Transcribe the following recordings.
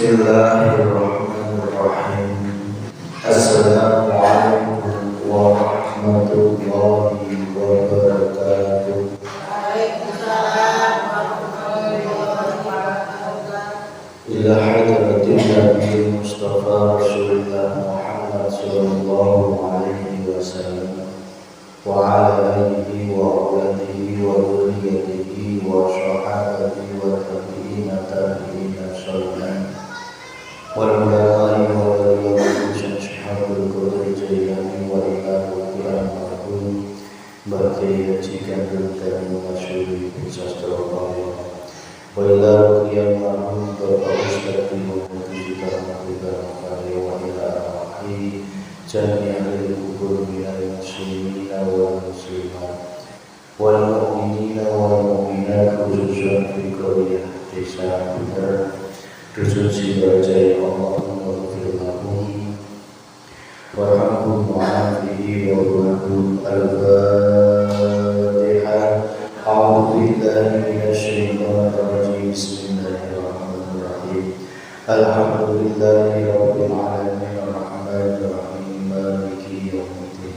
Bismillahirrahmanirrahim. Assalamualaikum warahmatullahi wabarakatuh. Waalaikumsalam warahmatullahi wabarakatuh. Ila hadratin Nabi Mustafa Rasulullah Muhammad sallallahu alaihi wasallam wa ala alihi wa auladihi wa dhurriyyatihi wa sahabatihi wa tabi'ina tabi'ina sallallahu والعلماء والأولياء شهاب القدر الجيلاني وإله الأمرهم بقية كامل المشهور في سستر الله وإلى قيام معهم بأوسط ومنتج كرامة وإلى أرواحه جميع القبور من المسلمين والمسلمات والمؤمنين والمؤمنات خصوصا في قرية دesa Dusun Sidoarjo Allahumma ghfir lahum warhamhum wa'afihi wa'afihim al-Fatihah. A'udzu billahi minasy syaithanir rajim. Bismillahirrahmanirrahim. Alhamdulillahi rabbil alamin arrahmanir rahim maliki yaumiddin.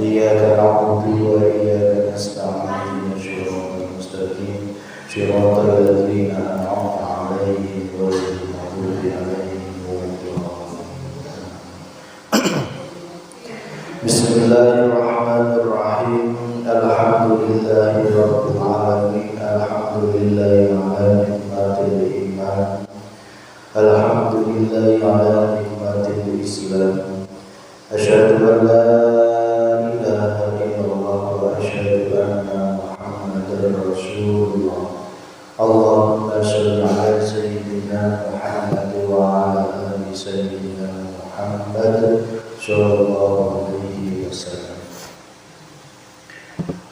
Iyyaka na'budu wa iyyaka nasta'in ihdinas mustaqim shiratal ladzina an'amta 'alaihim ghairil maghdubi 'alaihim waladdallin. Bismillahirrahmanirrahim. Alhamdulillahi rabbil alamin. Alhamdulillahi 'ala nikmatil iman. Alhamdulillahi 'ala nikmatil islam. Asyhadu an la ilaha illallah wa asyhadu anna Muhammadar Rasulullah. Allahumma shalli ala sayyidina Muhammad wa ala ali sayyidina Muhammad sallallahu alaihi wasallam.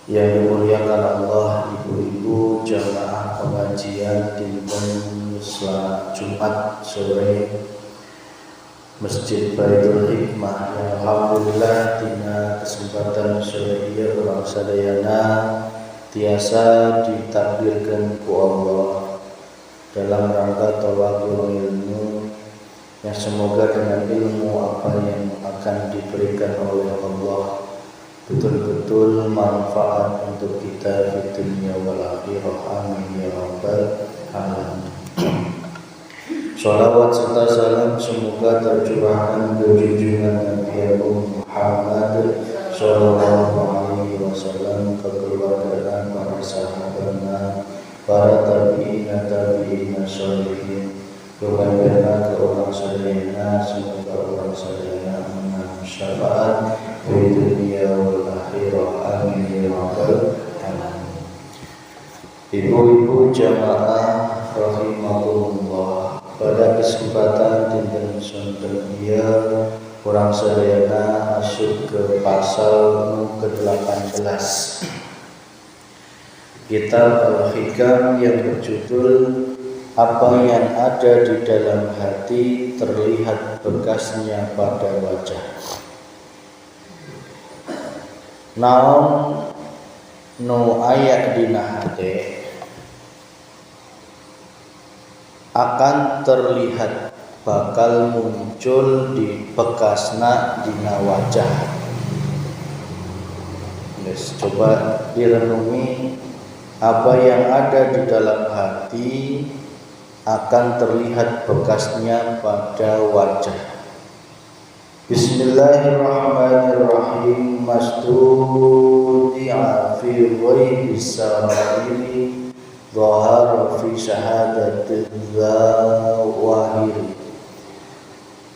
Yang dimuliakan Allah, ibu-ibu jamaah pengajian dinten Jumat sore Masjid Baitul Hikmah, yang alhamdulillah dina kesempatan sore ieu urang sadayana tiasa ditakdirkan ku Allah dalam rangka thalabul ilmu, yang semoga dengan ilmu apa yang akan diberikan oleh Allah betul-betul manfaat untuk kita di dunia wal akhirah. Amin ya rabbal alamin. Shalawat serta salam semoga tercurahkan ke junjungan Nabi Agung Muhammad sallallahu alaihi wasallam, ke keluarga, para sahabatnya, para tabi'ina sholihin, kemudian ke orang sadayana, semoga orang sadayana menang syafaat di dunia wal akhirah. Amin ya rabbal alamin. Ibu-ibu jamaah rahimakumullah, pada kesempatan dinten sonten dia kurang sadayana masuk ke pasal ke-18 Kitab Al-Hikam yang berjudul Apa yang ada di dalam hati terlihat bekasnya pada wajah. Naon nu aya dina hate akan terlihat, bakal muncul di bekasna dina wajah. Yes, coba direnungi, apa yang ada di dalam hati akan terlihat bekasnya pada wajah. Bismillahirrahmanirrahim. Mastudi'a fi ghaibis samaili Dhahara fi syahadatil zawahiri.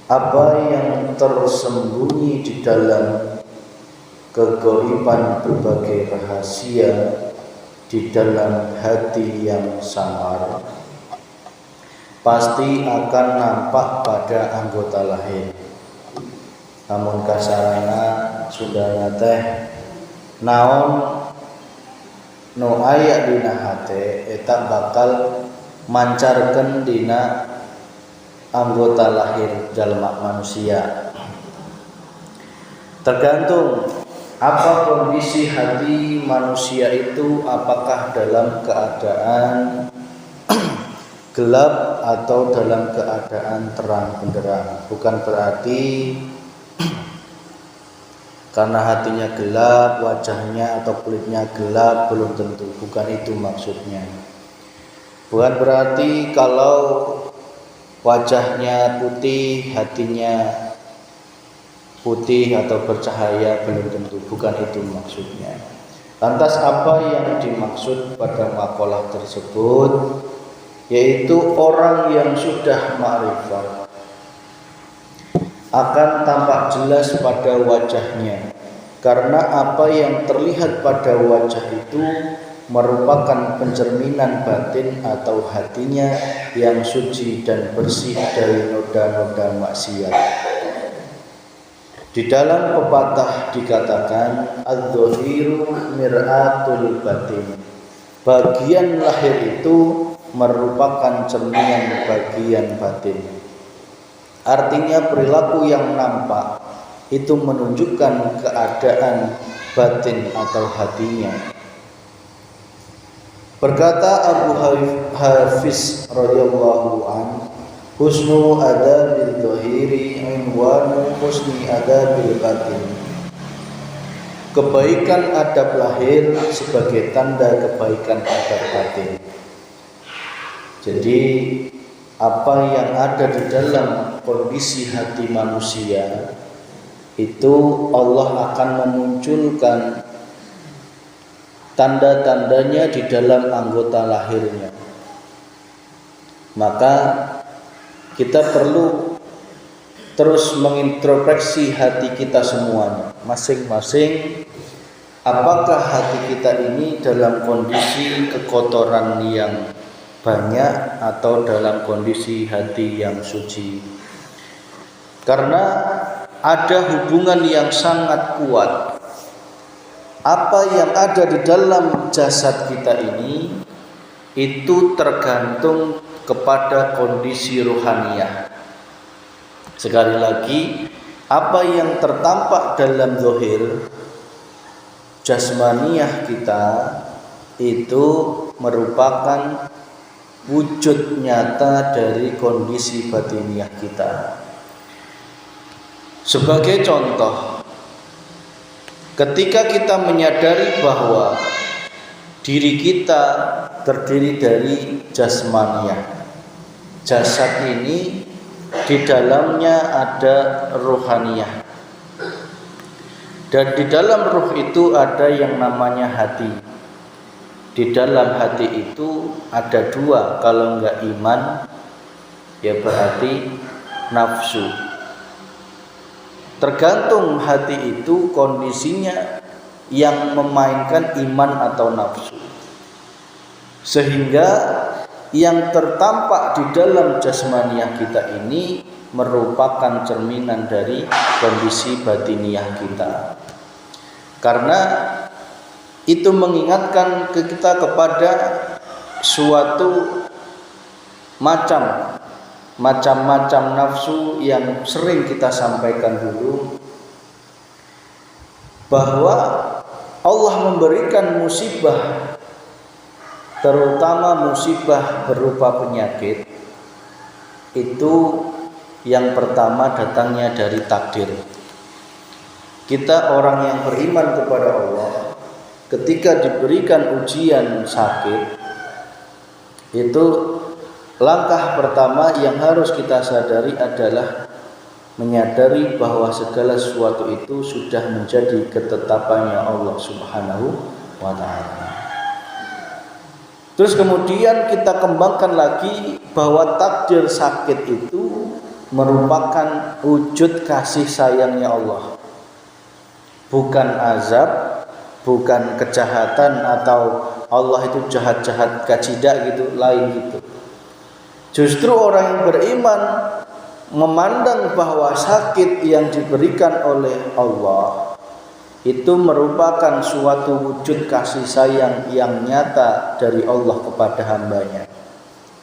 Apa yang tersembunyi di dalam kegaiban berbagai rahasia di dalam hati yang samar pasti akan nampak pada anggota lain. Namun kasarana saudara teh naon nu aya dina hate eta bakal mancarkeun dina anggota lahir jalma manusia. Tergantung apa kondisi hati manusia itu, apakah dalam keadaan gelap atau dalam keadaan terang benderang. Bukan berarti karena hatinya gelap, wajahnya atau kulitnya gelap, belum tentu. Bukan itu maksudnya. Bukan berarti kalau wajahnya putih, hatinya putih atau bercahaya, belum tentu. Bukan itu maksudnya. Lantas apa yang dimaksud pada makalah tersebut? Yaitu orang yang sudah ma'rifat akan tampak jelas pada wajahnya, karena apa yang terlihat pada wajah itu merupakan pencerminan batin atau hatinya yang suci dan bersih dari noda-noda maksiat. Di dalam pepatah dikatakan adz-dzahiru mir'atul batin. Bagian lahir itu merupakan cerminan bagian batin. Artinya perilaku yang nampak itu menunjukkan keadaan batin atau hatinya. Berkata Abu Hafiz radhiyallahu an, husnu adabil dzahiri unwanu husni adabil batin. Kebaikan adab lahir sebagai tanda kebaikan adab batin. Jadi apa yang ada di dalam kondisi hati manusia itu Allah akan memunculkan tanda-tandanya di dalam anggota lahirnya. Maka kita perlu terus mengintrospeksi hati kita semuanya, masing-masing. Apakah hati kita ini dalam kondisi kekotoran yang banyak atau dalam kondisi hati yang suci? Karena ada hubungan yang sangat kuat. Apa yang ada di dalam jasad kita ini itu tergantung kepada kondisi rohaniyah. Sekali lagi, apa yang tertampak dalam zahir jasmaniyah kita itu merupakan wujud nyata dari kondisi batiniah kita. Sebagai contoh, ketika kita menyadari bahwa diri kita terdiri dari jasmaniyah, jasad ini di dalamnya ada rohaniyah, dan di dalam ruh itu ada yang namanya hati. Di dalam hati itu ada dua, kalau enggak iman ya berarti nafsu. Tergantung hati itu kondisinya yang memainkan iman atau nafsu. Sehingga yang tertampak di dalam jasmaniah kita ini merupakan cerminan dari kondisi batiniah kita. Karena itu mengingatkan kita kepada suatu macam-macam nafsu yang sering kita sampaikan dulu, bahwa Allah memberikan musibah, terutama musibah berupa penyakit, itu yang pertama datangnya dari takdir. Kita orang yang beriman kepada Allah, ketika diberikan ujian sakit, itu langkah pertama yang harus kita sadari adalah menyadari bahwa segala sesuatu itu sudah menjadi ketetapannya Allah Subhanahu wa ta'ala. Terus kemudian kita kembangkan lagi bahwa takdir sakit itu merupakan wujud kasih sayangnya Allah. Bukan azab, bukan kejahatan atau Allah itu jahat-jahat kacidak gitu, lain gitu. Justru orang yang beriman memandang bahwa sakit yang diberikan oleh Allah itu merupakan suatu wujud kasih sayang yang nyata dari Allah kepada hambanya.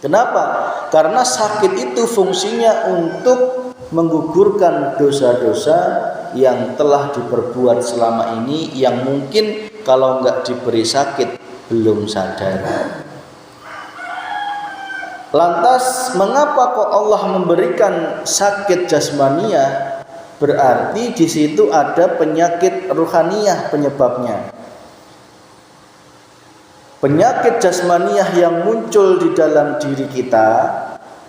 Kenapa? Karena sakit itu fungsinya untuk menggugurkan dosa-dosa yang telah diperbuat selama ini, yang mungkin kalau enggak diberi sakit belum sadar. Lantas mengapa kok Allah memberikan sakit jasmaniah? Berarti di situ ada penyakit ruhaniyah penyebabnya. Penyakit jasmaniah yang muncul di dalam diri kita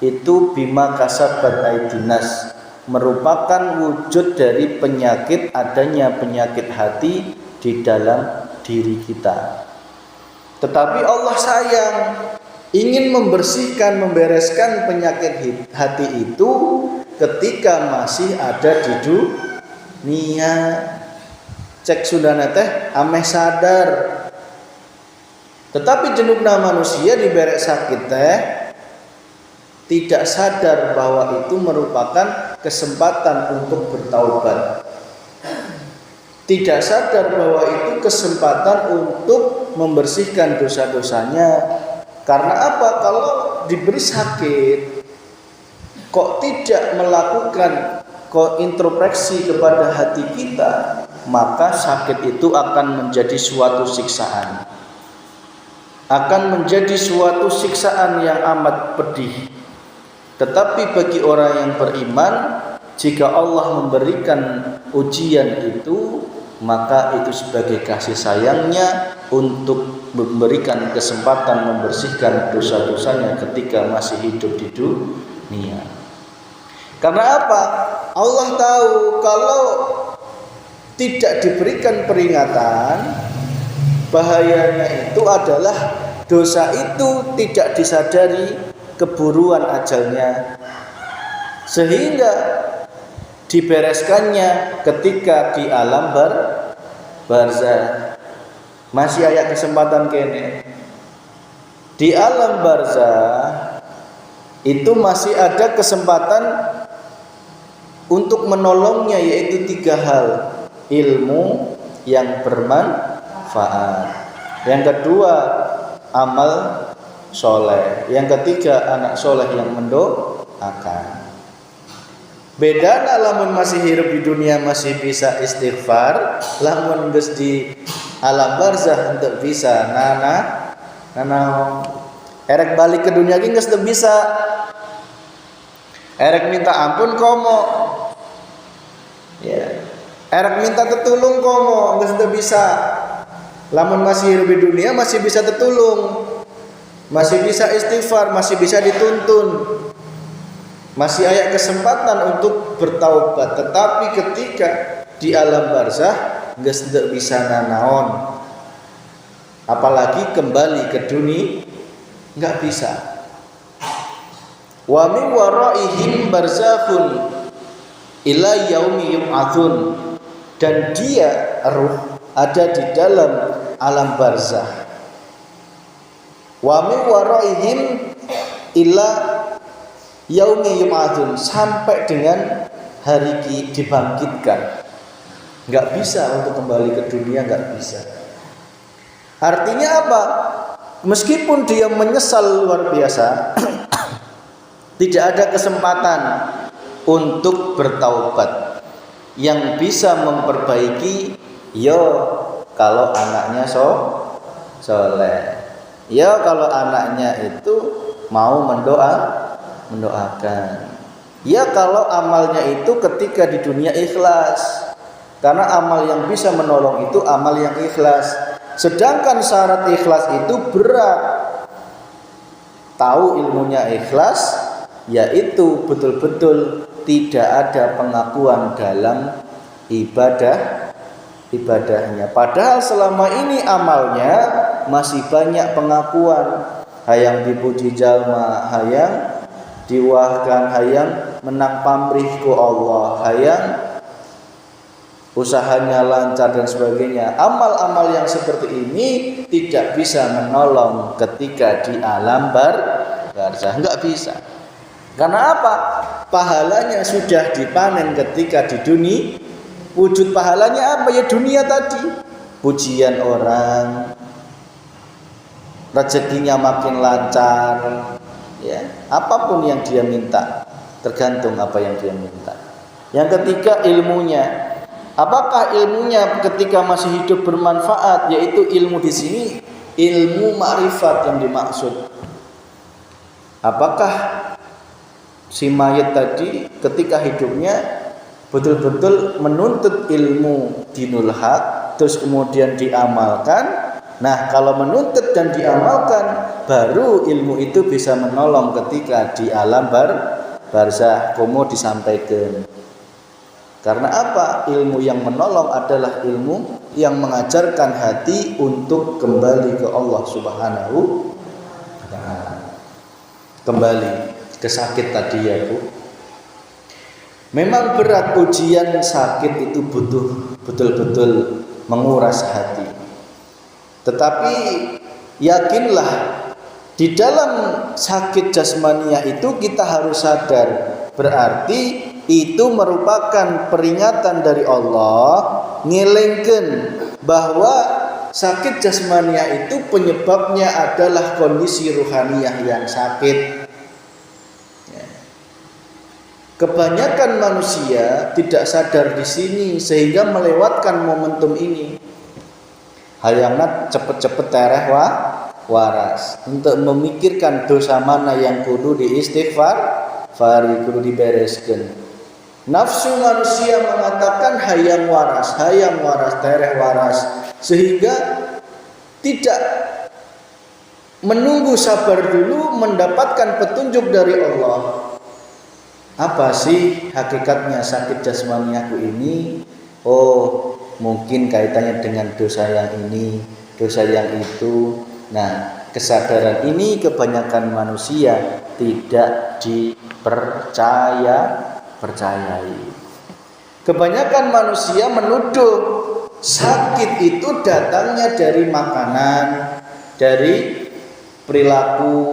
itu bima kasabat aidinas, merupakan wujud dari penyakit, adanya penyakit hati di dalam diri kita. Tetapi Allah sayang, ingin membersihkan, membereskan penyakit hati itu ketika masih ada di dunia. Cek sudana teh ameh sadar. Tetapi jenukna manusia diberek sakit teh tidak sadar bahwa itu merupakan kesempatan untuk bertaubat. Tidak sadar bahwa itu kesempatan untuk membersihkan dosa-dosanya. Karena apa? Kalau diberi sakit kok tidak melakukan introspeksi kepada hati kita, maka sakit itu akan menjadi suatu siksaan. Akan menjadi suatu siksaan yang amat pedih. Tetapi bagi orang yang beriman, jika Allah memberikan ujian itu, maka itu sebagai kasih sayangnya untuk memberikan kesempatan membersihkan dosa-dosanya ketika masih hidup di dunia. Karena apa? Allah tahu kalau tidak diberikan peringatan, bahayanya itu adalah dosa itu tidak disadari keburuan ajalnya, sehingga dibereskannya ketika di alam barzah. Masih ayat kesempatan kene. Di alam barzah itu masih ada kesempatan untuk menolongnya, yaitu 3 hal. Ilmu yang bermanfaat, yang kedua amal soleh, yang ketiga anak soleh yang mendoakan. Beda lamun masih hidup di dunia masih bisa istighfar, lamun geus di alam barzah untuk bisa nana erek balik ke dunia ge geus teu bisa. Erek minta ampun komo. Ya. Erek minta tetulung komo geus teu bisa. Lamun masih hidup di dunia masih bisa tetulung. Masih bisa istighfar, masih bisa dituntun. Masih ada kesempatan untuk bertaubat. Tetapi ketika di alam barzah geus teu bisa nanaon. Apalagi kembali ke dunia enggak bisa. Wa min waraihim barzakhun ila yaumi yub'atsun, dan dia ruh ada di dalam alam barzah. Wa min waraihim ila yaumi yub'atsun, sampai dengan hari dibangkitkan. Enggak bisa untuk kembali ke dunia, enggak bisa. Artinya apa? Meskipun dia menyesal luar biasa, tidak ada kesempatan untuk bertaubat. Yang bisa memperbaiki kalau anaknya soleh, kalau anaknya itu mau mendoakan, kalau amalnya itu ketika di dunia ikhlas. Karena amal yang bisa menolong itu amal yang ikhlas. Sedangkan syarat ikhlas itu berat. Tahu ilmunya ikhlas, yaitu betul-betul tidak ada pengakuan dalam ibadahnya. Padahal selama ini amalnya masih banyak pengakuan. Hayang dipuji jalma, hayang diwahkan, hayang menang pamrih ku Allah, hayang usahanya lancar dan sebagainya. Amal-amal yang seperti ini tidak bisa menolong ketika di alam barzah, enggak bisa. Karena apa? Pahalanya sudah dipanen ketika di dunia. Wujud pahalanya apa? Ya dunia tadi. Pujian orang, rezekinya makin lancar, ya. Apapun yang dia minta, tergantung apa yang dia minta. Yang ketiga, ilmunya. Apakah ilmunya ketika masih hidup bermanfaat? Yaitu ilmu di sini ilmu makrifat yang dimaksud. Apakah si mayit tadi ketika hidupnya betul-betul menuntut ilmu dinul haq terus kemudian diamalkan? Nah, kalau menuntut dan diamalkan, baru ilmu itu bisa menolong ketika di alam barzakh. Komo disampaikan. Karena apa? Ilmu yang menolong adalah ilmu yang mengajarkan hati untuk kembali ke Allah Subhanahu wa ta'ala. Kembali ke sakit tadi ya Bu. Memang berat, ujian sakit itu butuh betul-betul menguras hati. Tetapi yakinlah, di dalam sakit jasmaniah itu kita harus sadar, berarti itu merupakan peringatan dari Allah ngelengken bahwa sakit jasmaniah itu penyebabnya adalah kondisi ruhaniyah yang sakit. Kebanyakan manusia tidak sadar di sini sehingga melewatkan momentum ini. Hayangat cepet-cepet tereh waras untuk memikirkan dosa mana yang kudu diistighfar, kudu dibereskan. Nafsu manusia mengatakan hayang waras, tereh waras, sehingga tidak menunggu sabar dulu mendapatkan petunjuk dari Allah. Apa sih hakikatnya sakit jasmaniaku ini? Oh, mungkin kaitannya dengan dosa yang ini, dosa yang itu. Nah, kesadaran ini kebanyakan manusia tidak dipercayai. Kebanyakan manusia menuduh sakit itu datangnya dari makanan, dari perilaku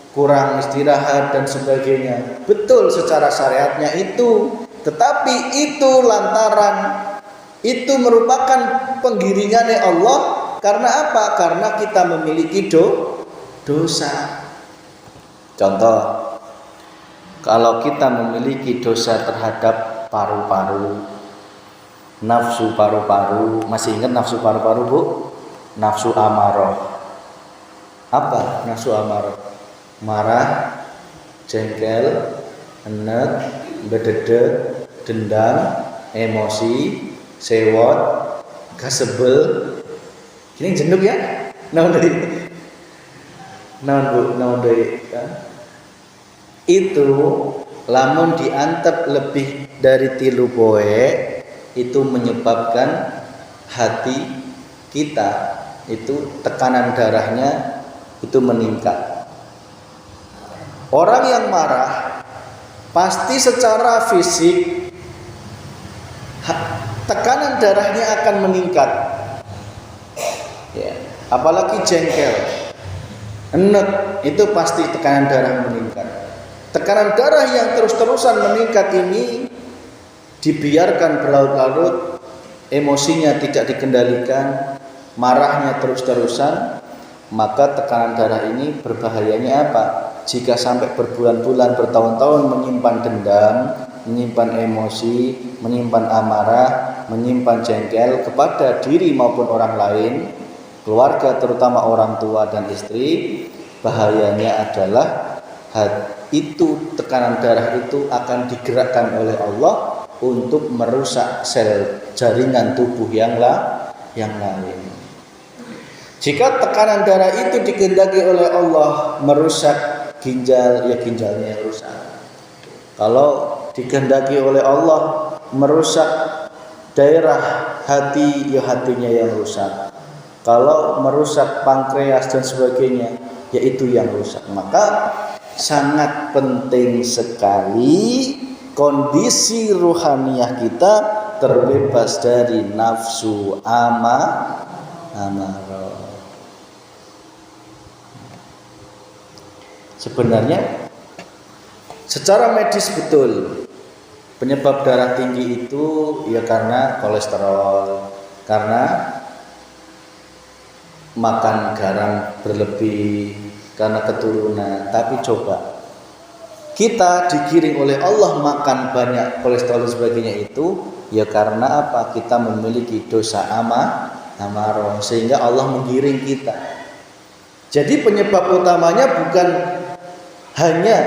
kurang istirahat dan sebagainya. Betul secara syariatnya itu, tetapi itu lantaran itu merupakan penggiringannya Allah. Karena apa? Karena kita memiliki dosa. Contoh, kalau kita memiliki dosa terhadap paru-paru, nafsu paru-paru, masih ingat nafsu paru-paru Bu? Nafsu amarah. Apa nafsu amarah? Marah, jengkel, enek, bedede, dendam, emosi, sewot, kasebel. Ini jenduk ya? Naon deui? Naon deui? Itu lamun diantep lebih dari 3 poe itu menyebabkan hati kita itu tekanan darahnya itu meningkat. Orang yang marah pasti secara fisik tekanan darahnya akan meningkat. Ya, apalagi jengkel, enek, itu pasti tekanan darah meningkat. Tekanan darah yang terus-terusan meningkat ini dibiarkan berlarut-larut, emosinya tidak dikendalikan, marahnya terus-terusan, maka tekanan darah ini berbahayanya apa? Jika sampai berbulan-bulan, bertahun-tahun menyimpan dendam, menyimpan emosi, menyimpan amarah, menyimpan jengkel kepada diri maupun orang lain, keluarga terutama orang tua dan istri, bahayanya adalah itu tekanan darah itu akan digerakkan oleh Allah untuk merusak sel jaringan tubuh yang lain. Jika tekanan darah itu dikehendaki oleh Allah merusak ginjal, ya ginjalnya yang rusak. Kalau dikehendaki oleh Allah merusak daerah hati, ya hatinya yang rusak. Kalau merusak pankreas dan sebagainya, yaitu yang rusak. Maka sangat penting sekali kondisi ruhaniyah kita terbebas dari nafsu amarah. Sebenarnya secara medis betul penyebab darah tinggi itu ya karena kolesterol, karena makan garam berlebih, karena keturunan. Tapi coba kita digiring oleh Allah makan banyak kolesterol dan sebagainya itu ya karena apa? Kita memiliki dosa amarah sehingga Allah menggiring kita. Jadi penyebab utamanya bukan hanya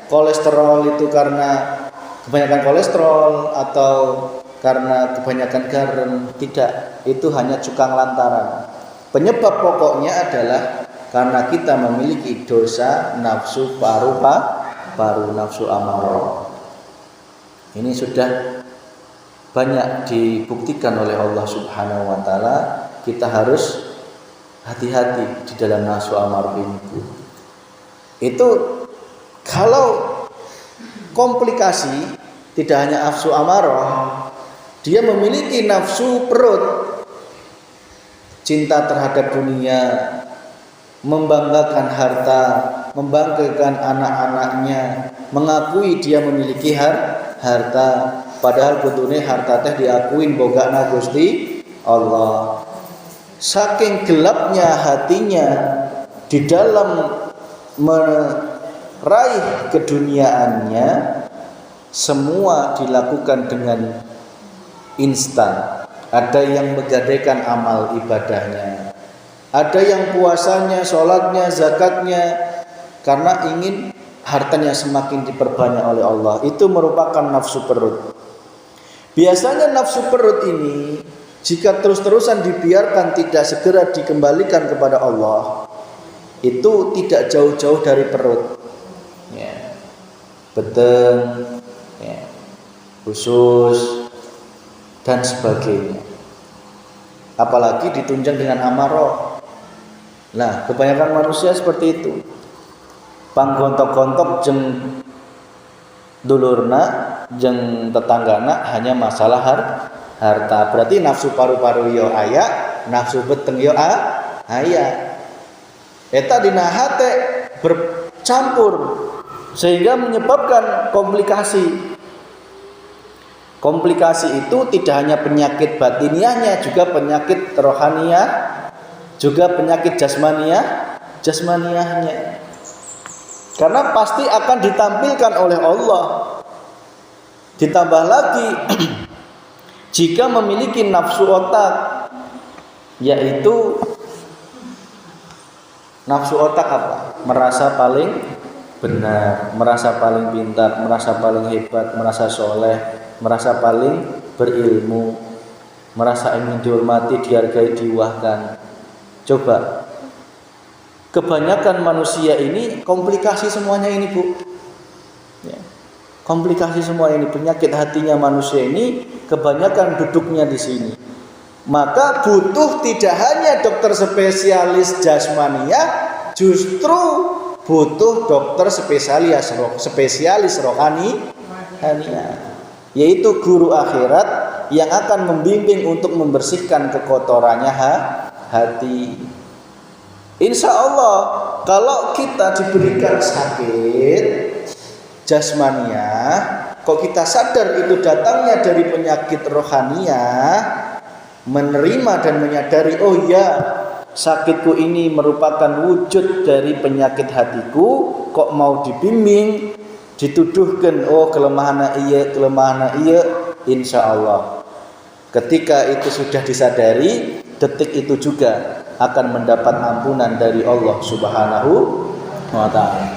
kolesterol itu karena kebanyakan kolesterol atau karena kebanyakan garam, tidak, itu hanya cukang lantaran. Penyebab pokoknya adalah karena kita memiliki dosa nafsu paru nafsu amarah. Ini sudah banyak dibuktikan oleh Allah Subhanahu wa taala. Kita harus hati-hati di dalam nafsu amarah ini. Itu kalau komplikasi, tidak hanya nafsu amarah, dia memiliki nafsu perut, cinta terhadap dunia, membanggakan harta, membanggakan anak-anaknya, mengakui dia memiliki harta, padahal kudune harta teh diakuin bogana Gusti Allah. Saking gelapnya hatinya di dalam meraih keduniaannya, semua dilakukan dengan instan. Ada yang menggadaikan amal ibadahnya, ada yang puasanya, sholatnya, zakatnya, karena ingin hartanya semakin diperbanyak oleh Allah. Itu merupakan nafsu perut. Biasanya nafsu perut ini jika terus-terusan dibiarkan tidak segera dikembalikan kepada Allah, itu tidak jauh-jauh dari perut, ya, beteng, ya, usus dan sebagainya. Apalagi ditunjang dengan amarah. Nah, kebanyakan manusia seperti itu. Panggontok-gontok jeng dulurna jeng tetanggana hanya masalah harta. Berarti nafsu paru-paru yo aya, nafsu beteng yo aya. Eta dina hate bercampur sehingga menyebabkan komplikasi. Komplikasi itu tidak hanya penyakit batiniahnya, juga penyakit rohaniah, juga penyakit jasmaniahnya. Karena pasti akan ditampilkan oleh Allah. Ditambah lagi jika memiliki nafsu otak, yaitu nafsu otak apa? Merasa paling benar, merasa paling pintar, merasa paling hebat, merasa soleh, merasa paling berilmu, merasa ingin dihormati, dihargai, diwahkan. Coba, kebanyakan manusia ini komplikasi semuanya ini, Bu. Ya. Komplikasi semua ini, penyakit hatinya manusia ini kebanyakan duduknya di sini. Maka butuh tidak hanya dokter spesialis jasmania, justru butuh dokter spesialis rohaniah, yaitu guru akhirat yang akan membimbing untuk membersihkan kekotorannya hati. Insya Allah kalau kita diberikan sakit jasmaniah, kok kita sadar itu datangnya dari penyakit rohaniah, menerima dan menyadari, oh ya, sakitku ini merupakan wujud dari penyakit hatiku, kok mau dibimbing, dituduhkan, oh kelemahan iya, insya Allah ketika itu sudah disadari, detik itu juga akan mendapat ampunan dari Allah Subhanahu wa ta'ala.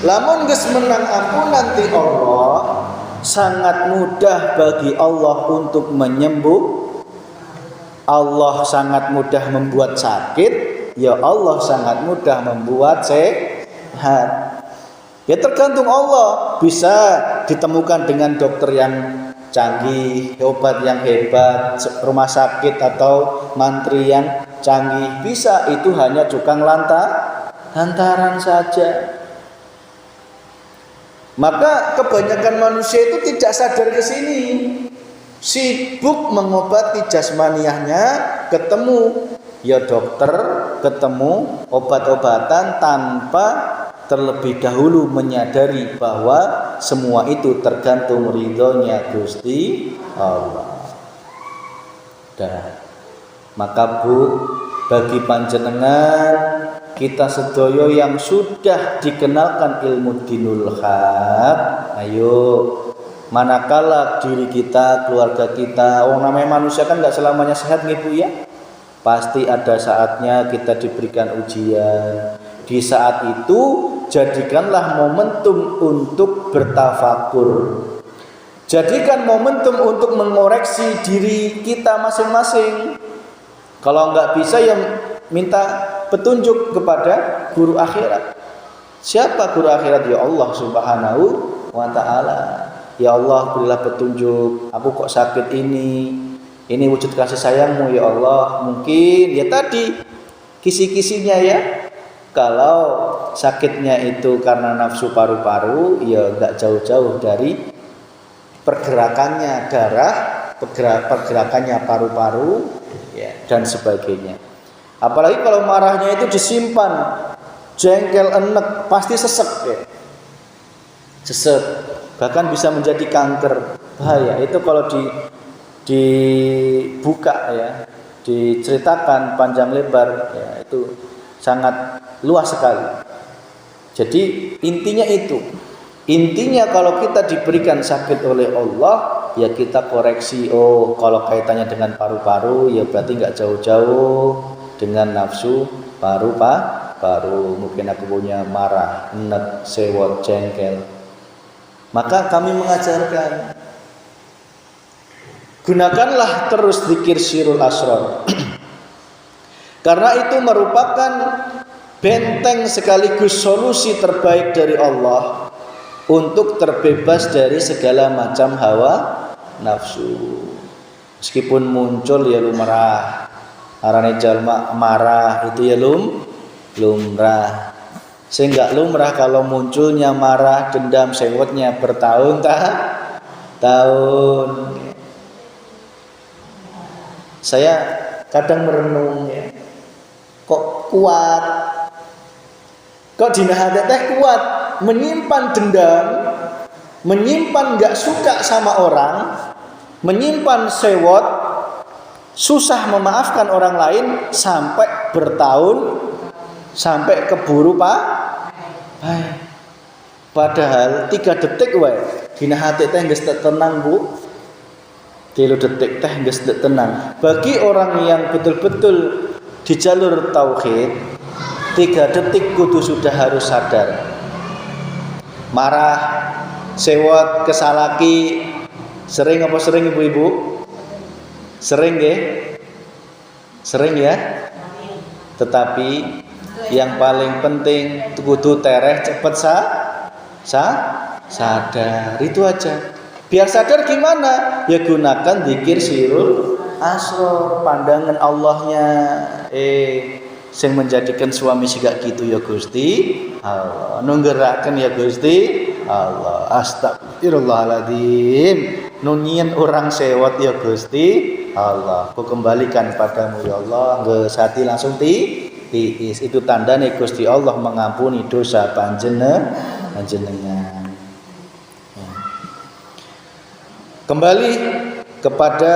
Lamun geus menang ampunan ti Allah, sangat mudah bagi Allah untuk menyembuh. Allah sangat mudah membuat sakit, ya Allah sangat mudah membuat sehat. Ya tergantung Allah, bisa ditemukan dengan dokter yang canggih, obat yang hebat, rumah sakit atau mantri yang canggih, bisa, itu hanya cukang lantaran saja. Maka kebanyakan manusia itu tidak sadar ke sini, sibuk mengobati jasmaniahnya, ketemu ya dokter, ketemu obat-obatan tanpa terlebih dahulu menyadari bahwa semua itu tergantung ridhonya Gusti Allah. Dan maka Bu, bagi panjenengan kita sedoyo yang sudah dikenalkan ilmu dinul haq, ayo, manakala diri kita, keluarga kita, namanya manusia kan nggak selamanya sehat nih Bu ya, pasti ada saatnya kita diberikan ujian. Di saat itu jadikanlah momentum untuk bertafakur. Jadikan momentum untuk mengoreksi diri kita masing-masing. Kalau enggak bisa ya minta petunjuk kepada guru akhirat. Siapa guru akhirat? Ya Allah Subhanahu wa ta'ala. Ya Allah, berilah petunjuk, aku kok sakit ini wujud kasih sayangmu ya Allah. Mungkin ya tadi kisi-kisinya ya, kalau sakitnya itu karena nafsu paru-paru, ya enggak jauh-jauh dari pergerakannya darah, pergerakannya paru-paru ya, dan sebagainya. Apalagi kalau marahnya itu disimpan, jengkel, enek, pasti sesek ya. Sesek, bahkan bisa menjadi kanker. Bahaya itu kalau dibuka ya, diceritakan panjang lebar ya, itu sangat luas sekali. Jadi intinya itu. Intinya kalau kita diberikan sakit oleh Allah, ya kita koreksi. Oh, kalau kaitannya dengan paru-paru, ya berarti nggak jauh-jauh dengan nafsu paru-paru. Mungkin aku punya marah, enek, sewot, jengkel. Maka kami mengajarkan, gunakanlah terus zikir Sirrul Asrar. Karena itu merupakan benteng sekaligus solusi terbaik dari Allah untuk terbebas dari segala macam hawa nafsu. Meskipun muncul ya lumrah, arane jalma marah itu ya lumrah. Sehingga lumrah kalau munculnya marah, dendam, sewotnya bertahun-tahun. Saya kadang merenung ya, kok kuat, kok dina hati teh kuat menyimpan dendam, menyimpan gak suka sama orang, menyimpan sewot, susah memaafkan orang lain sampai bertahun, sampai keburu padahal 3 detik wae dina hati teh geus tenang Bu. 3 detik teh geus tenang. Bagi orang yang betul-betul di jalur tauhid, 3 detik kudu sudah harus sadar. Marah, sewot, kesalaki, sering apa sering ibu-ibu? Sering nggih? Sering ya? Tetapi yang paling penting kudu tereh cepet sadar. Itu aja. Biar sadar gimana? Ya gunakan zikir Sirrul Asrar, pandangan Allahnya. Sing menjadikan suami siga gitu ya Gusti Allah, nunggeraken ya Gusti Allah. Astagfirullahaladzim, nunyian orang sewot ya Gusti Allah, ku kembalikan padamu ya Allah. Geus hati langsung tiis. Itu tandane Gusti Allah mengampuni dosa panjenengan. Kembali kepada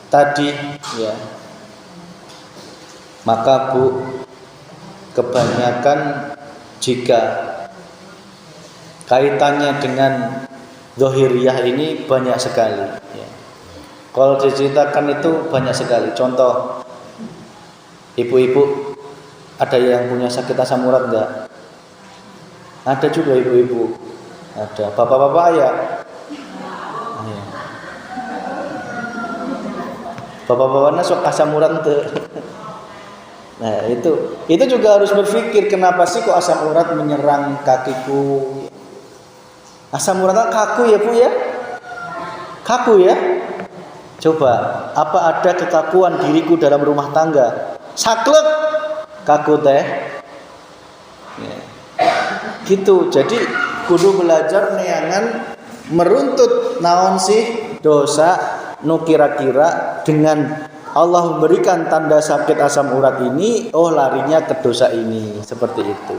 tadi ya. Maka Bu, kebanyakan jika kaitannya dengan zahiriyah ini banyak sekali ya. Kalau diceritakan itu banyak sekali. Contoh, ibu-ibu ada yang punya sakit asam urat enggak? Ada juga ibu-ibu. Ada. Bapak-bapak ya? Bapak-bapaknya sok asam urat tuh. Nah itu juga harus berpikir, kenapa sih kok asam urat menyerang kakiku? Asam urat kaku ya Bu ya? Kaku ya? Coba, apa ada kekakuan diriku dalam rumah tangga? Saklek kaku teh. Ya. Gitu. Jadi kudu belajar neangan meruntut naon sih dosa nu kira-kira dengan Allah memberikan tanda sakit asam urat ini, oh larinya ke dosa ini, seperti itu.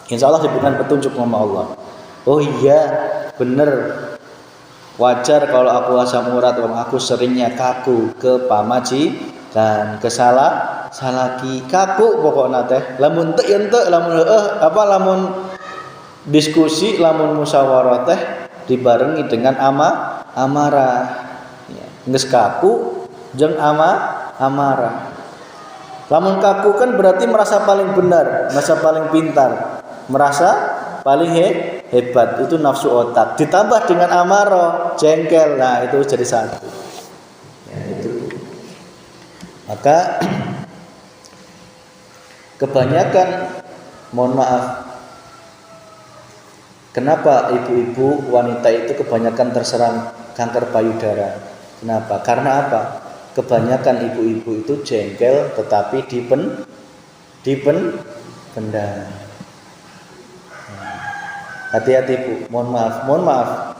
Insya Allah diberikan petunjuk sama Allah. Oh iya, bener, wajar kalau aku asam urat, aku seringnya kaku ke pamaji dan ke salaki, kaku pokoknya teh. Lamun teu ente, lamun diskusi, lamun musyawarah teh dibarengi dengan amarah. Ya, geus kaku jeung amarah. Lamun kaku kan berarti merasa paling benar, merasa paling pintar, merasa paling hebat. Itu nafsu otak. Ditambah dengan amarah, jengkel, nah itu jadi satu. Ya, itu. Maka kebanyakan, mohon maaf, kenapa ibu-ibu wanita itu kebanyakan terserang kanker payudara? Kenapa? Karena apa? Kebanyakan ibu-ibu itu jengkel tetapi dipendam. Hati-hati Bu, mohon maaf.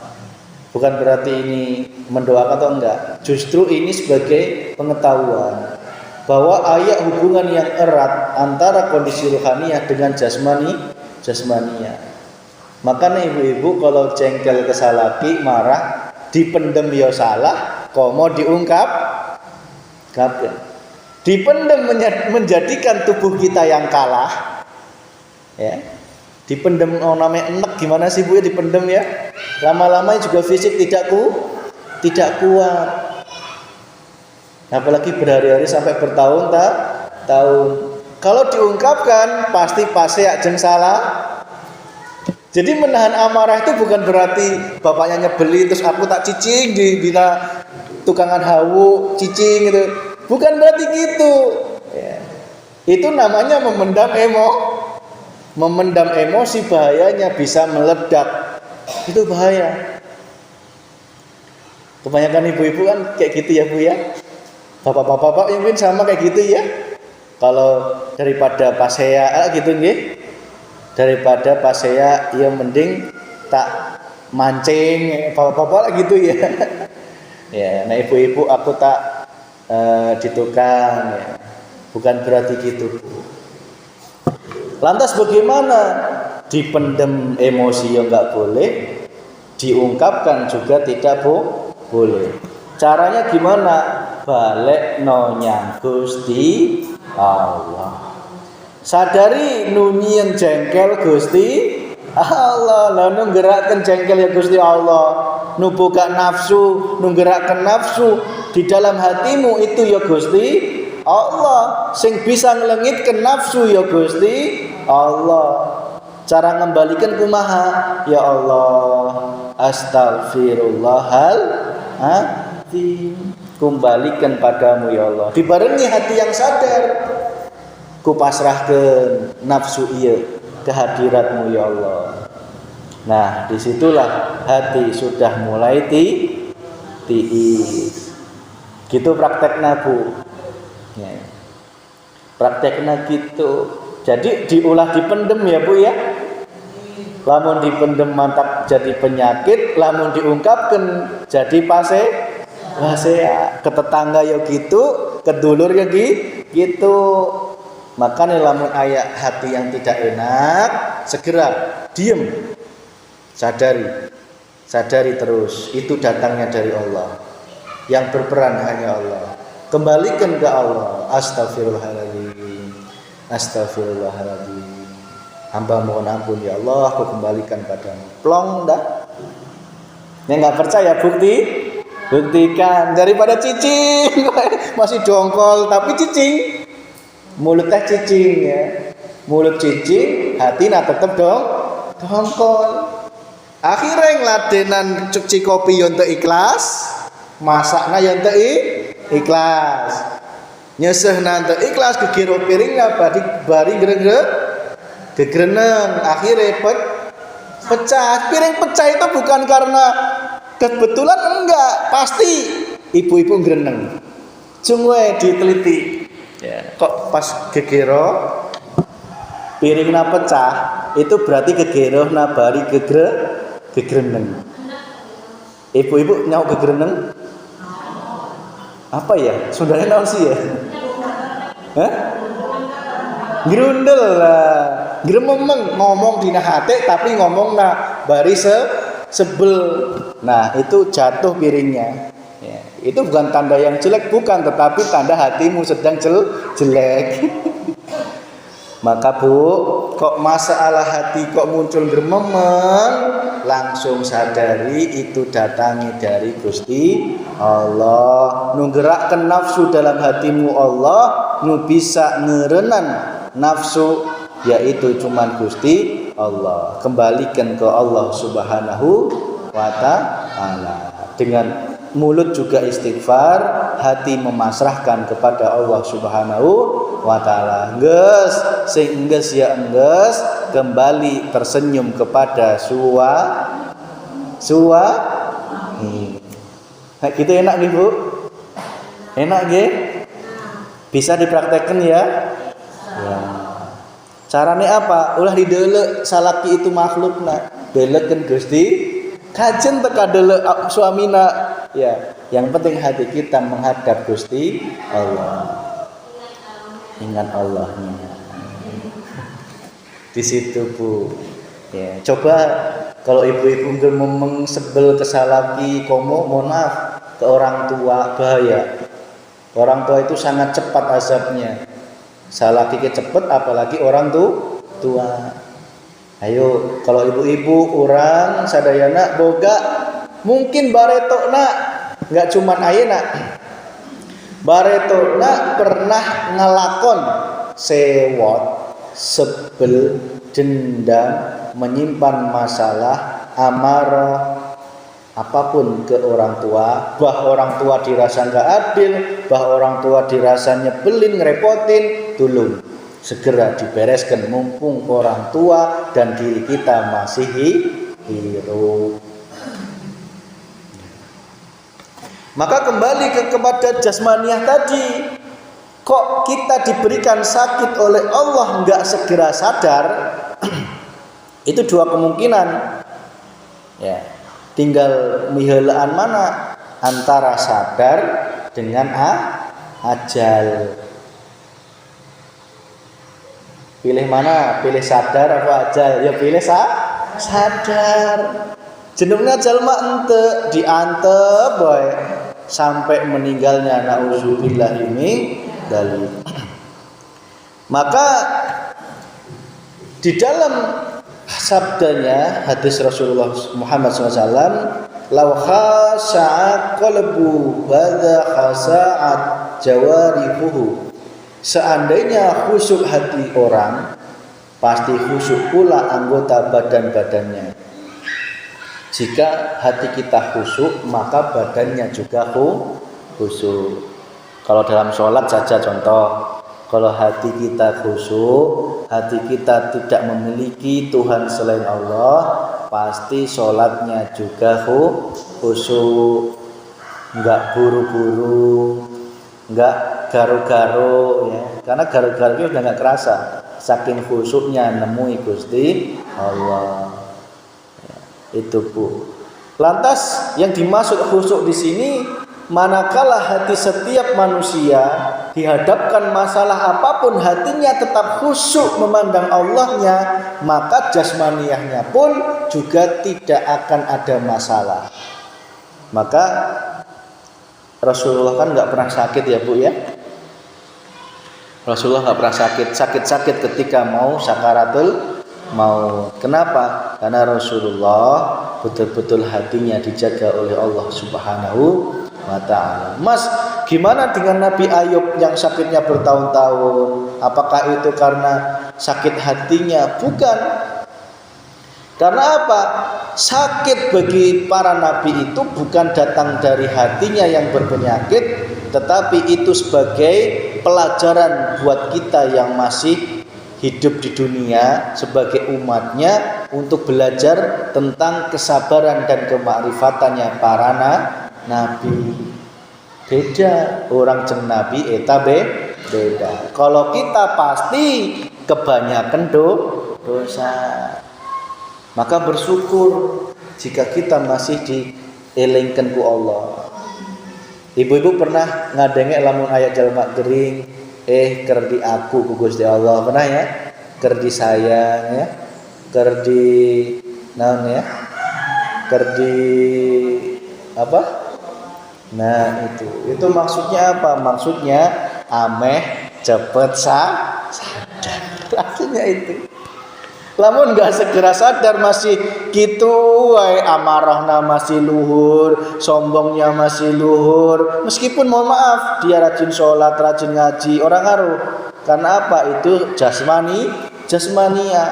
Bukan berarti ini mendoakan atau enggak. Justru ini sebagai pengetahuan bahwa ayat hubungan yang erat antara kondisi rohaniah dengan jasmania. Makanya ibu-ibu kalau jengkel ke salaki, marah, dipendem ya salah, komo diungkap. Dipendem menjadikan tubuh kita yang kalah. Ya. Dipendem namanya enek gimana sih Bu ya dipendem ya? Lama-lama juga fisik tidak kuat. Apalagi berhari-hari sampai bertahun-tahun. Kalau diungkapkan pasti ajeng salah. Jadi menahan amarah itu bukan berarti bapaknya nyebeli terus aku tak cicing di bina tukangan hawu cicing gitu. Bukan berarti gitu. Ya. Itu namanya memendam emosi, bahayanya bisa meledak. Itu bahaya. Kebanyakan ibu-ibu kan kayak gitu ya Bu ya. Bapak-bapak mungkin sama kayak gitu ya. Kalau daripada pasea gitu nggih. Daripada pasea ya mending tak mancing bapak-bapak gitu ya. Ya, nah ibu-ibu aku tak ditukang ya. Bukan berarti gitu. Lantas bagaimana? Dipendam emosi yang enggak boleh, diungkapkan juga tidak boleh. Caranya gimana? Balik nonyang Gusti Allah. Sadari nunyian jengkel Gusti Allah. Lalu gerakkan jengkel ya Gusti Allah. Nu buka nafsu, nu gerakkan nafsu di dalam hatimu itu ya Gusti Allah. Sing bisa ngelengitkan nafsu ya Gusti Allah. Cara ngembalikan kumaha? Ya Allah, astaghfirullahaladzim. Kembalikan padamu ya Allah. Dibarengi hati yang sadar. Kupasrahkan nafsu iya kehadiratmu ya Allah. Nah disitulah hati sudah mulai tiis. Gitu prakteknya Bu ya. Prakteknya gitu. Jadi diulah dipendem ya Bu ya. Lamun dipendem mantap jadi penyakit, lamun diungkapkan jadi pasea. Ke tetangga ya gitu, ke dulur ya gitu. Makanya lamun ayat hati yang tidak enak, segera diam. Sadari terus itu datangnya dari Allah. Yang berperan hanya Allah. Kembalikan ke Allah. Astagfirullahaladzim. Hamba mohon ampun ya Allah, aku kembalikan padamu. Plong dah. Yang nggak percaya buktikan. Daripada cicing masih dongkol tapi cicing. Mulut teh cicing ya. Mulut cicing, hati tetep dongkol. Akhirnya ngeladenan cuci kopi yang ikhlas, masakna yang ikhlas, nyeseh nanti ikhlas kegiro piringnya bari gegreneng, akhirnya pecah. Piring pecah itu bukan karena kebetulan, enggak, pasti ibu-ibu greneng. Cungwe diteliti, ya, kok pas gegiro piringnya pecah, itu berarti gegiro nabari gegreneng. Ibu-ibu nyau gegreneng apa ya? Sundanya naon sih ya? Hah? Grundel lah. Grememeng ngomong dina hate tapi ngomong bari sebel. Nah, itu jatuh piringnya. Ya, itu bukan tanda yang jelek, bukan, tetapi tanda hatimu sedang jelek. Maka Bu, kok masalah hati kok muncul grememeng, langsung sadari itu datangi dari Gusti Allah. Nunggerakkan nafsu dalam hatimu Allah, nu bisa ngerenan nafsu yaitu cuman Gusti Allah. Kembalikan ke Allah Subhanahu wa taala. Dengan mulut juga istighfar, hati memasrahkan kepada Allah Subhanahu wa taala. Enggeus sing enggeus ya enggeus, kembali tersenyum kepada Nah, gitu enak nih Bu? Enak nggih? Bisa dipraktekkan ya? Ya. Caranya apa? Ulah didelek salaki itu makhlukna. Deleken Gusti, kajen teka delek suamina. Ya, yang penting hati kita menghadap Gusti Allah. Ingat Allahnya. Di situ Bu. Ya, coba kalau ibu-ibu ngomong sebel ke salaki komo, mohon maaf, ke orang tua bahaya. Orang tua itu sangat cepat azabnya. Salaki ke cepet apalagi orang tua. Ayo, kalau ibu-ibu orang sadayana boga mungkin baretona enggak cuman ayeuna. Baretona pernah ngelakon sewot, sebel, dendam, menyimpan masalah, amarah, apapun ke orang tua, bah orang tua dirasa nggak adil, bah orang tua dirasa nyebelin, ngerepotin, tolong segera dibereskan mumpung orang tua dan diri kita masih hidup. Maka kembali kepada jasmaniah tadi, kok kita diberikan sakit oleh Allah nggak segera sadar? Itu dua kemungkinan. Ya, tinggal miheulaan mana antara sadar dengan ajal. Pilih mana? Pilih sadar apa ajal? Ya pilih sadar. Jenengna jalma ente diantep boy sampai meninggalnya, nauzubillah min dzalik. Maka di dalam sabdanya hadis Rasulullah Muhammad SAW, "Lau khasha'a qalbu hadza khasa'at jawarihuhu." Seandainya khusyuk hati orang, pasti khusyuk pula anggota badan-badannya. Jika hati kita khusyuk, maka badannya juga khusyuk. Kalau dalam sholat saja contoh, kalau hati kita khusyuk, hati kita tidak memiliki Tuhan selain Allah, pasti sholatnya juga khusyuk, enggak buru-buru, enggak garu-garu ya. Karena garu-garu itu udah enggak kerasa, saking khusyuknya nemui Gusti Allah. Ya, itu Bu. Lantas yang dimaksud khusyuk di sini, manakala hati setiap manusia dihadapkan masalah apapun, hatinya tetap khusyuk memandang Allahnya, maka jasmaniahnya pun juga tidak akan ada masalah. Maka Rasulullah kan nggak pernah sakit ya Bu ya. Rasulullah nggak pernah sakit ketika mau sakaratul maut. Kenapa? Karena Rasulullah betul-betul hatinya dijaga oleh Allah Subhanahu wa ta'ala. Mas, gimana dengan Nabi Ayub yang sakitnya bertahun-tahun? Apakah itu karena sakit hatinya? Bukan. Karena apa? Sakit bagi para nabi itu bukan datang dari hatinya yang berpenyakit, tetapi itu sebagai pelajaran buat kita yang masih hidup di dunia sebagai umatnya untuk belajar tentang kesabaran dan kemakrifatannya para nabi. Beda orang jeng nabi eta beda. Kalau kita pasti kebanyakan dosa. Maka bersyukur jika kita masih dielingkan ku Allah. Ibu-ibu pernah ngadenge lamun aya jalma gering, ker di aku ku Gusti Allah, pernah ya? Ker di sayang ya. Ker di naon ya? Ker di apa? Nah, itu maksudnya apa? Maksudnya ameh cepet sadar. Artinya itu. Lamun gak segera sadar masih gitu wae, amarahna masih luhur, sombongnya masih luhur. Meskipun mohon maaf dia rajin sholat, rajin ngaji, orang ngaruh. Karena apa? Itu jasmania.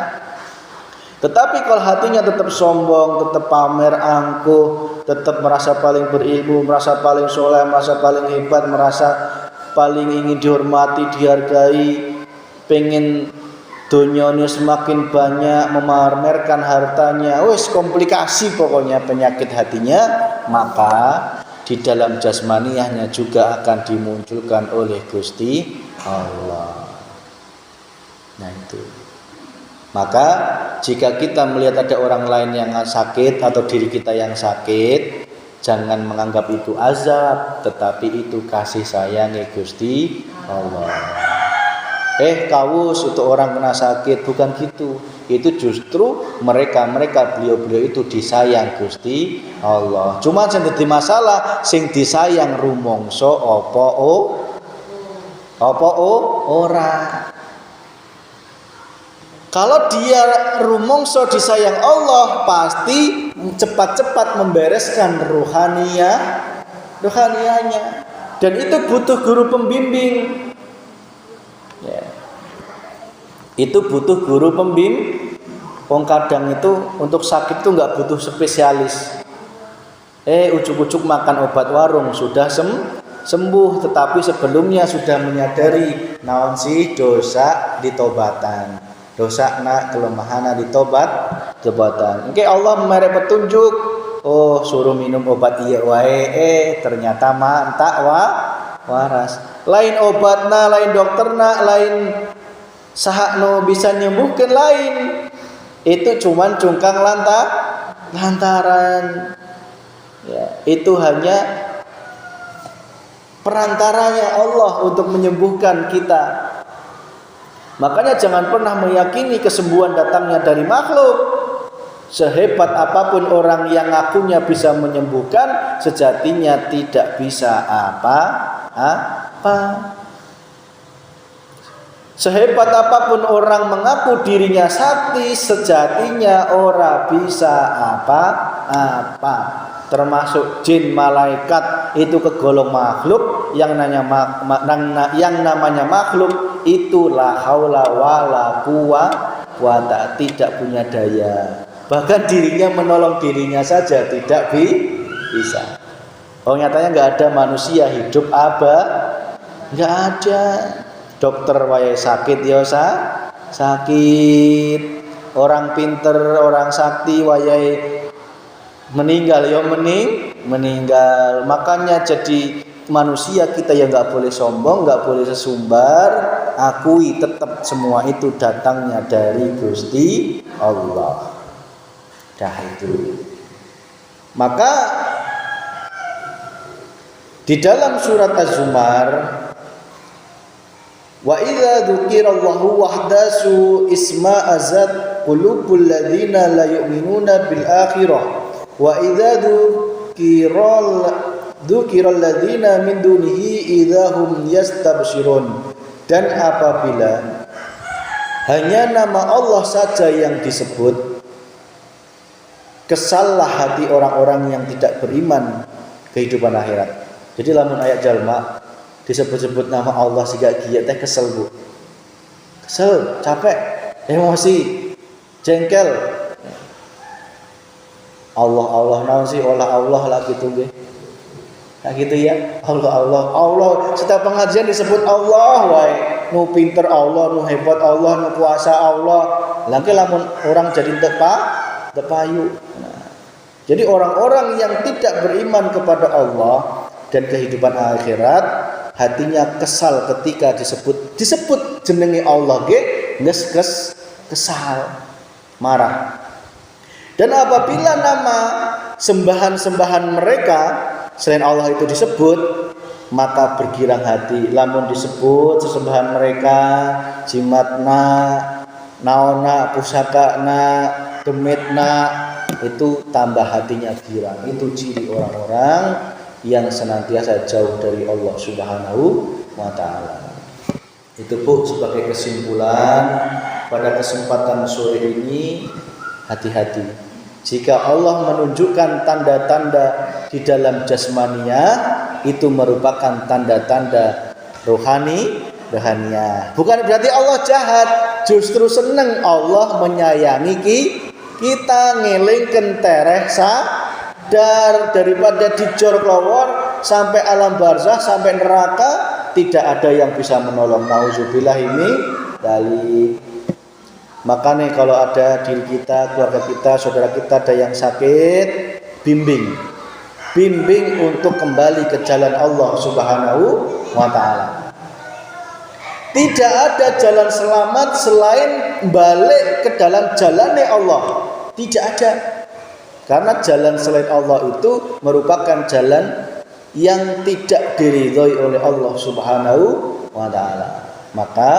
Tetapi kalau hatinya tetap sombong, tetap pamer angkuh, tetap merasa paling berilmu, merasa paling soleh, merasa paling hebat, merasa paling ingin dihormati, dihargai, pengen dunyanya semakin banyak, memamerkan hartanya, wes komplikasi pokoknya penyakit hatinya, maka di dalam jasmaniahnya juga akan dimunculkan oleh Gusti Allah. Nah itu. Maka jika kita melihat ada orang lain yang sakit atau diri kita yang sakit, jangan menganggap itu azab, tetapi itu kasih sayang Gusti Allah. Kawus itu orang kena sakit, bukan gitu. Itu justru mereka beliau itu disayang Gusti Allah. Cuma sing dadi masalah sing disayang rumangsa apa ora. Kalau dia rumangsa disayang Allah, pasti cepat-cepat membereskan rohanianya. Dan itu butuh guru pembimbing. Ya. Itu butuh guru pembimbing. Kadang itu untuk sakit itu nggak butuh spesialis. Ujuk-ujuk makan obat warung sudah sembuh, tetapi sebelumnya sudah menyadari naon sih dosa ditobatan, dosa na kelemahan ditobatan. Oke, Allah mere petunjuk. Suruh minum obat iya wae, ternyata mah entak waras. Lain obatna, lain dokterna, lain sahakno bisa nyembuhkan lain. Itu cuman cungkang lantaran. Ya, itu hanya perantaranya Allah untuk menyembuhkan kita. Makanya jangan pernah meyakini kesembuhan datangnya dari makhluk. Sehebat apapun orang yang ngakunya bisa menyembuhkan, sejatinya tidak bisa apa-apa. Sehebat apapun orang mengaku dirinya sakti, sejatinya ora bisa apa-apa. Termasuk jin, malaikat itu kegolong makhluk, yang namanya makhluk itu la haula wala quwata, tidak punya daya. Bahkan dirinya menolong dirinya saja tidak bisa. Nyatanya nggak ada manusia hidup nggak ada. Dokter wae sakit ya sakit. Orang pinter, orang sakti wae meninggal ya meninggal. Makanya jadi manusia kita yang nggak boleh sombong, nggak boleh sesumbar. Akui tetap semua itu datangnya dari Gusti Allah. Dah itu. Maka di dalam surat Az-Zumar, wa idza dzukirallahu wahdahu isma azat qulubul ladzina la yu'minuna bil akhirah wa idza dzukiral ladzina min dunihi idzahum yastabshirun. Dan apabila hanya nama Allah saja yang disebut, kesallah hati orang-orang yang tidak beriman kehidupan akhirat. Jadi lamun ayat jalma disebut-sebut nama Allah siga giat teh kesel bu, kesel, capek, emosi, jengkel. Allah naon sih olah Allah lah gitu nggih. Nah gitu ya, Allah. Setiap pengajian disebut Allah wae. Nu pinter Allah, nu hebat Allah, nu kuasa Allah. Lagi lamun orang jadi tepayu. Nah, jadi orang-orang yang tidak beriman kepada Allah dan kehidupan akhirat, hatinya kesal ketika disebut jenenge Allah kesal, marah. Dan apabila nama sembahan-sembahan mereka selain Allah itu disebut, maka bergirang hati. Lamun disebut sesembahan mereka, jimatna, naona, pusakana, demitna, itu tambah hatinya girang. Itu ciri orang-orang yang senantiasa jauh dari Allah Subhanahu wa ta'ala. Itu Bu sebagai kesimpulan pada kesempatan sore ini, hati-hati. Jika Allah menunjukkan tanda-tanda di dalam jasmania, itu merupakan tanda-tanda rohaniah. Bukan berarti Allah jahat, justru seneng Allah menyayangi kita, ngelingken tereh sadar daripada dijor kelawar sampai alam barzah, sampai neraka, tidak ada yang bisa menolong. Nauzubillah ini dari. Makanya kalau ada diri kita, keluarga kita, saudara kita ada yang sakit, bimbing untuk kembali ke jalan Allah Subhanahu wa ta'ala. Tidak ada jalan selamat selain balik ke dalam jalannya Allah. Tidak ada. Karena jalan selain Allah itu merupakan jalan yang tidak diridhoi oleh Allah Subhanahu wa ta'ala. Maka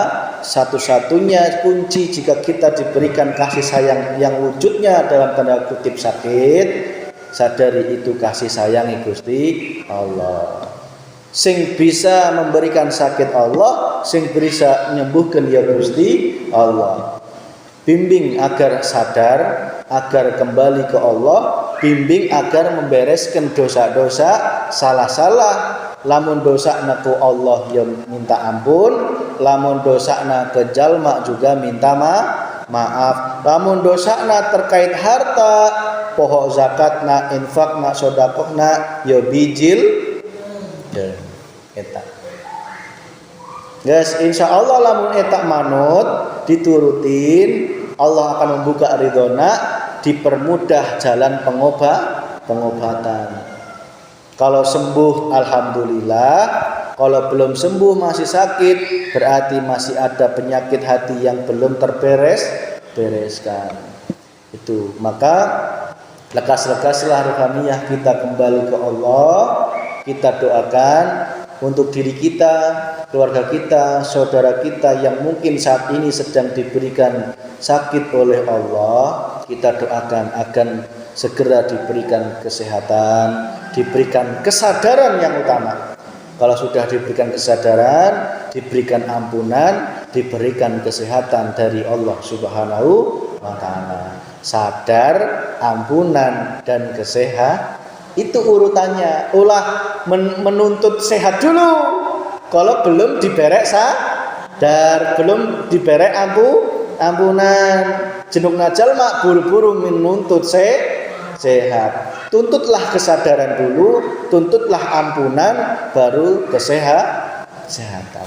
satu-satunya kunci jika kita diberikan kasih sayang yang wujudnya dalam tanda kutip sakit, sadari itu kasih sayang Gusti Allah. Sing bisa memberikan sakit Allah, sing bisa menyembuhkan ya Gusti Allah. Bimbing agar sadar, agar kembali ke Allah, bimbing agar membereskan dosa-dosa, salah-salah. Lamun dosa na ku Allah yang minta ampun, lamun dosa na ke jalma juga minta maaf. Lamun dosa na terkait harta, pohon zakat na, infak na, sodakoh na, ya bijil. Eta. Guys, insya Allah lamun eta manut diturutin, Allah akan membuka ridhona, dipermudah jalan pengobatan. Kalau sembuh alhamdulillah, kalau belum sembuh masih sakit, berarti masih ada penyakit hati yang belum terbereskan. Itu, maka lekas-lekaslah rohaniah kita kembali ke Allah. Kita doakan untuk diri kita, keluarga kita, saudara kita yang mungkin saat ini sedang diberikan sakit oleh Allah. Kita doakan agar segera diberikan kesehatan, diberikan kesadaran yang utama. Kalau sudah diberikan kesadaran, diberikan ampunan, diberikan kesehatan dari Allah Subhanahu wa ta'ala. Sadar, ampunan, dan kesehatan itu urutannya. Ulah menuntut sehat dulu. Kalau belum diberek sadar, belum diberek ampunan, jenuk najal mak buru-buru menuntut sehat. Tuntutlah kesadaran dulu, tuntutlah ampunan, baru kesehatan.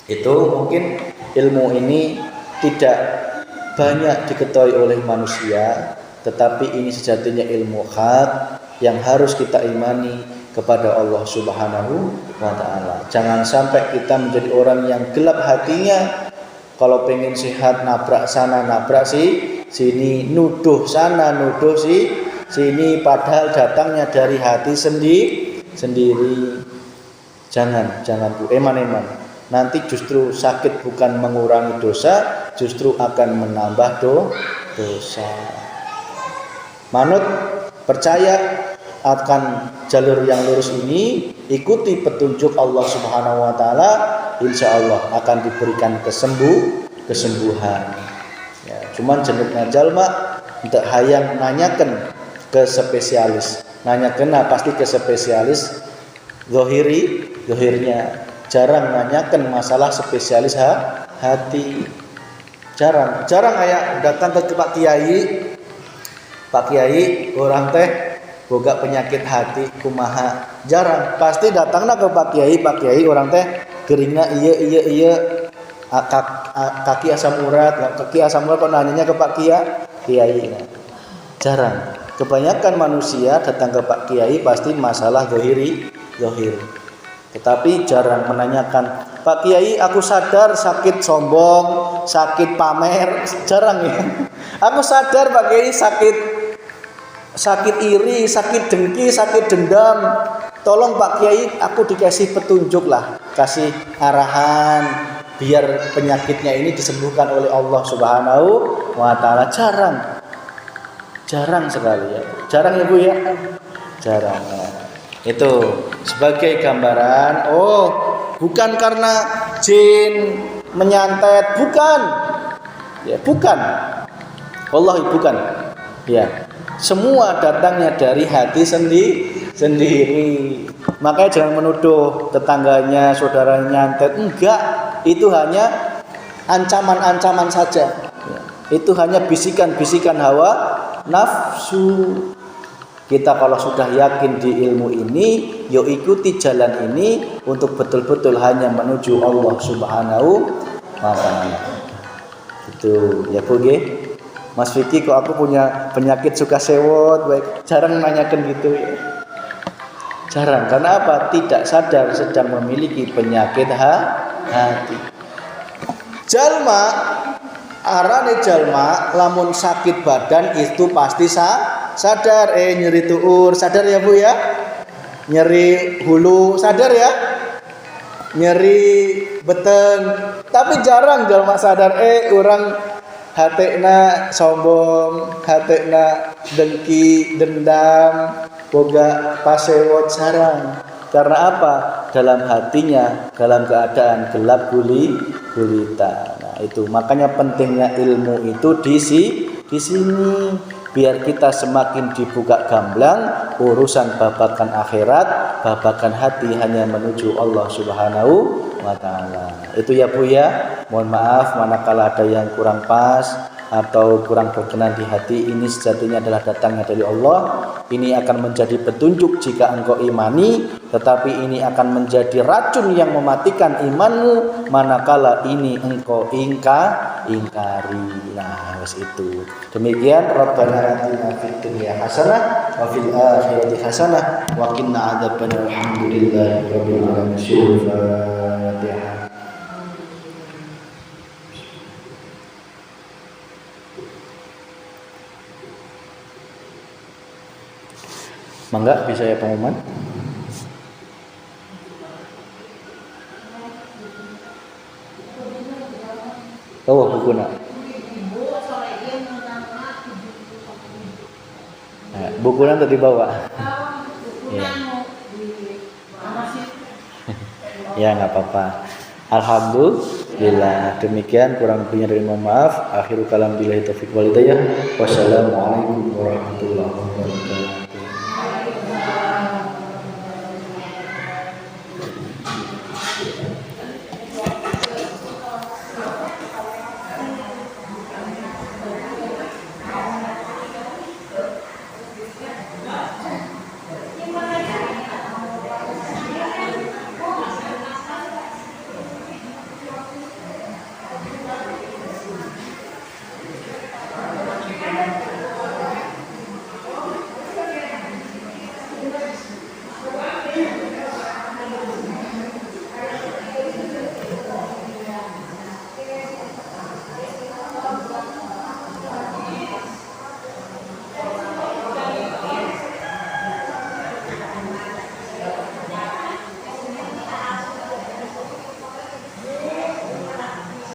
Itu mungkin ilmu ini tidak banyak diketahui oleh manusia, tetapi ini sejatinya ilmu hak yang harus kita imani kepada Allah Subhanahu wa ta'ala. Jangan sampai kita menjadi orang yang gelap hatinya. Kalau pengen sehat nabrak sana nabrak sini, nuduh sana nuduh sini, padahal datangnya dari hati sendiri. Jangan Bu, eman. Nanti justru sakit bukan mengurangi dosa, justru akan menambah dosa. Manut, percaya akan jalur yang lurus ini, ikuti petunjuk Allah Subhanahu wa ta'ala, insya Allah akan diberikan kesembuhan. Ya, cuman jenuk najal mak untuk hayang nanyakan ke spesialis. Nanyakan pasti ke spesialis zohirnya. Jarang nanyakan masalah spesialis hati. Jarang kayak datang ke Pak Kiai orang teh boga penyakit hati kumaha. Jarang, pasti datangna ke Pak Kiai orang teh geringna iya kaki asam urat kok nanyanya ke Pak Kiai. Jarang. Kebanyakan manusia datang ke Pak Kiai pasti masalah zohir. Tetapi jarang menanyakan, Pak Kiai aku sadar sakit sombong, sakit pamer, jarang ya. Aku sadar Pak Kiai sakit iri, sakit dengki, sakit dendam. Tolong Pak Kiai aku dikasih petunjuk lah, kasih arahan biar penyakitnya ini disembuhkan oleh Allah Subhanahu wa ta'ala. Jarang sekali ya. Jarang ya Bu ya. Jarang. Itu sebagai gambaran, bukan karena jin menyantet, bukan. Ya, bukan. Wallahi bukan. Ya. Semua datangnya dari hati sendiri. Makanya jangan menuduh tetangganya, saudaranya nyantet. Enggak, itu hanya ancaman-ancaman saja. Ya. Itu hanya bisikan-bisikan hawa nafsu. Kita kalau sudah yakin di ilmu ini, yuk ikuti jalan ini untuk betul-betul hanya menuju Allah Subhanahu wa ta'ala. Itu ya Bu nggih. Mas Vicky, kok aku punya penyakit suka sewot, baik jarang nanyakan gitu ya. Jarang, karena apa? Tidak sadar sedang memiliki penyakit hati. Jalma, arane jalma lamun sakit badan itu pasti sadar, nyeri tuur, sadar ya Bu ya? Nyeri hulu, sadar ya? Nyeri beteng, tapi jarang jalma sadar, orang hatekna sombong, hatekna dengki, dendam, boga pasewot, jarang. Karena apa? Dalam hatinya dalam keadaan gelap gulita. Nah, itu makanya pentingnya ilmu itu di sini. Biar kita semakin dibuka gamblang urusan babakan akhirat, babakan hati hanya menuju Allah Subhanahu wa ta'ala. Itu ya Bu ya. Mohon maaf manakala ada yang kurang pas atau kurang berkenan di hati, ini sejatinya adalah datangnya dari Allah. Ini akan menjadi petunjuk jika engkau imani, tetapi ini akan menjadi racun yang mematikan imanmu manakala ini engkau ingkari. Nah, wes itu. Demikian Rabbana atina fid dunya hasanah wa fil akhirati hasanah wa qina adzabannar. Alhamdulillahi rabbil alamin. Fatihah. Mangga bisa ya pengumuman. Oh, buku nak. Nah, buku nanti dibawa. Ya. Ya nggak apa-apa. Alhamdulillah. Demikian kurang lebihnya dari mohon maaf. Akhirul kalam billahi taufiq wal hidayah. Wassalamualaikum warahmatullahi wabarakatuh.